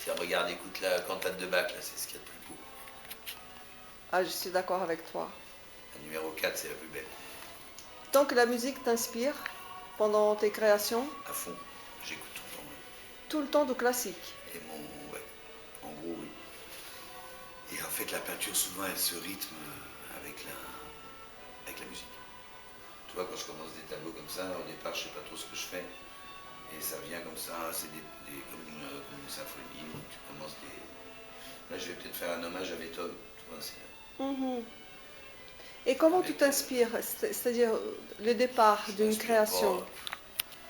Tiens, regarde, écoute la cantate de Bach, là, c'est ce qu'il y a de plus beau. Ah, je suis d'accord avec toi. La numéro 4, c'est la plus belle. Tant que la musique t'inspire pendant tes créations, À fond, j'écoute tout le temps. tout le temps de classique. Et ouais, en gros, oui. Et en fait, la peinture, souvent, elle se rythme avec la musique. Tu vois, quand je commence des tableaux comme ça, au départ, je sais pas trop ce que je fais. Et ça vient comme ça, c'est comme une symphonie, où tu commences des... Là, je vais peut-être faire un hommage à Beethoven, tu vois, c'est... Mhm. Et comment tu Avec, t'inspires? C'est-à-dire le départ je d'une m'inspire création. pas,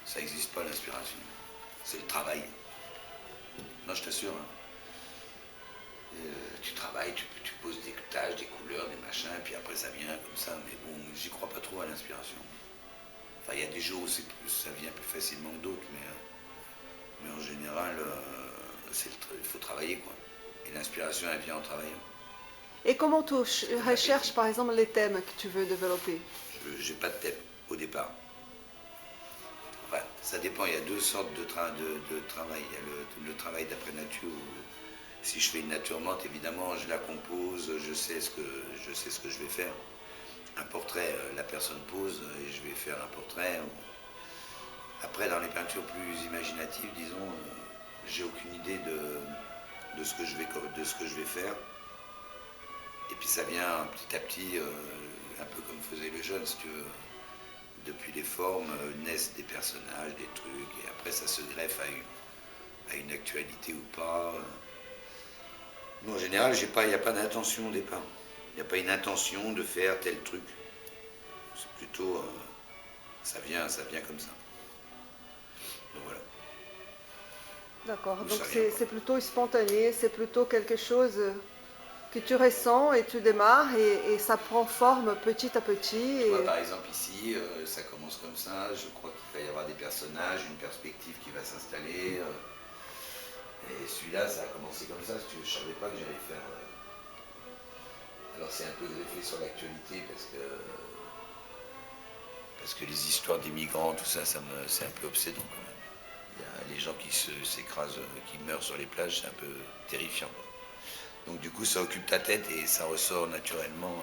ça n'existe pas l'inspiration. C'est le travail. Non, je t'assure. Hein. Tu travailles, tu poses des tâches, des couleurs, des machins, et puis après ça vient comme ça. Mais bon, j'y crois pas trop à l'inspiration. Enfin, il y a des jours où ça vient plus facilement que d'autres, mais en général, il faut travailler, quoi. Et l'inspiration, elle vient en travaillant. Et comment tu C'est comme la recherches technique. par exemple les thèmes que tu veux développer? Je n'ai pas de thème au départ. Enfin, ça dépend, il y a deux sortes de travail. Il y a le travail d'après nature. Si je fais une nature morte, évidemment, je la compose, je sais ce que je vais faire. Un portrait, la personne pose et je vais faire un portrait. Après, dans les peintures plus imaginatives, disons, j'ai aucune idée de ce que je vais faire. Et puis ça vient petit à petit, un peu comme faisaient les jeunes, si tu veux. Depuis les formes naissent des personnages, des trucs, et après ça se greffe à une actualité ou pas. Mais en général, il n'y a pas d'intention au départ. Il n'y a pas une intention de faire tel truc. C'est plutôt, ça vient comme ça. Donc voilà, D'accord, ou donc ça vient pas. c'est plutôt spontané, c'est plutôt quelque chose que tu ressens et tu démarres et ça prend forme petit à petit. Tu vois, Et... par exemple ici, ça commence comme ça. Je crois qu'il va y avoir des personnages, une perspective qui va s'installer. Et celui-là, ça a commencé comme ça. Je ne savais pas que j'allais faire. Alors c'est un peu greffé sur l'actualité parce que les histoires des migrants, tout ça, c'est un peu obsédant quand même. Il y a les gens qui s'écrasent, qui meurent sur les plages, c'est un peu terrifiant. Donc du coup, ça occupe ta tête et ça ressort naturellement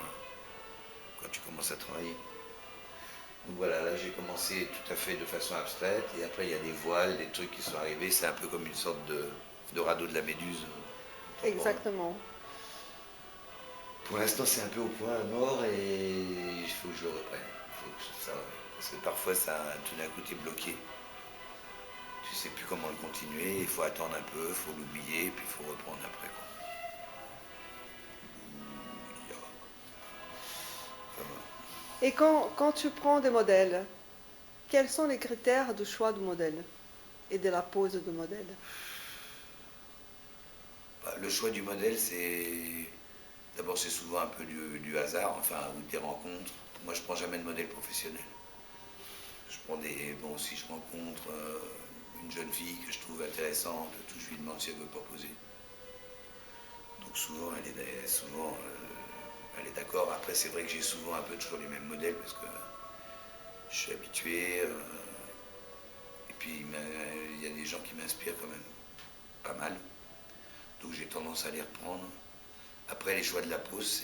quand tu commences à travailler. Donc voilà, là j'ai commencé tout à fait de façon abstraite et après il y a des voiles, des trucs qui sont arrivés. C'est un peu comme une sorte de radeau de la méduse contemporain. Exactement. Pour l'instant, c'est un peu au point mort et il faut que je le reprenne. Parce que parfois, tout d'un coup, tu es bloqué. Tu sais plus comment le continuer. Il faut attendre un peu, il faut l'oublier, puis il faut reprendre après. Quoi. Et quand tu prends des modèles, quels sont les critères de choix du modèle et de la pose du modèle? Le choix du modèle, c'est. D'abord, c'est souvent un peu du hasard, enfin, ou des rencontres. Moi, je prends jamais de modèle professionnel. Je prends des. Bon, si je rencontre une jeune fille que je trouve intéressante, tout, je lui demande si elle veut pas poser. Donc elle est d'accord. Après, c'est vrai que j'ai souvent un peu toujours les mêmes modèles parce que je suis habitué. Et puis, il y a des gens qui m'inspirent quand même pas mal. Donc, j'ai tendance à les reprendre. Après, les choix de la pose,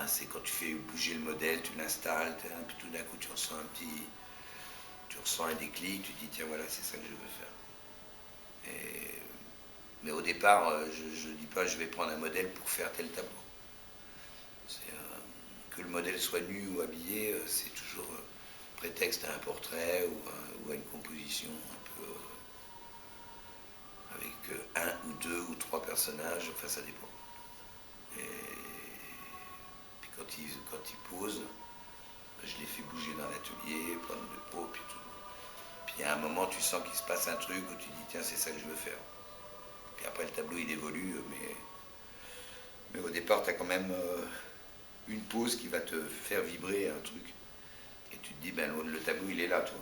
c'est quand tu fais bouger le modèle, tu l'installes, puis tout d'un coup, tu ressens un déclic, tu te dis, tiens, voilà, c'est ça que je veux faire. Mais au départ, je ne dis pas, je vais prendre un modèle pour faire tel tableau. Que le modèle soit nu ou habillé, c'est toujours prétexte à un portrait ou à une composition un peu avec un ou deux ou trois personnages, enfin ça dépend. Et puis quand ils posent, je les fais bouger dans l'atelier, prendre de peau, puis tout. Puis à un moment, tu sens qu'il se passe un truc où tu dis, tiens, c'est ça que je veux faire. Puis après, le tableau, il évolue, mais au départ, tu as quand même une pose qui va te faire vibrer un truc. Et tu te dis, ben, le tableau, il est là, toi.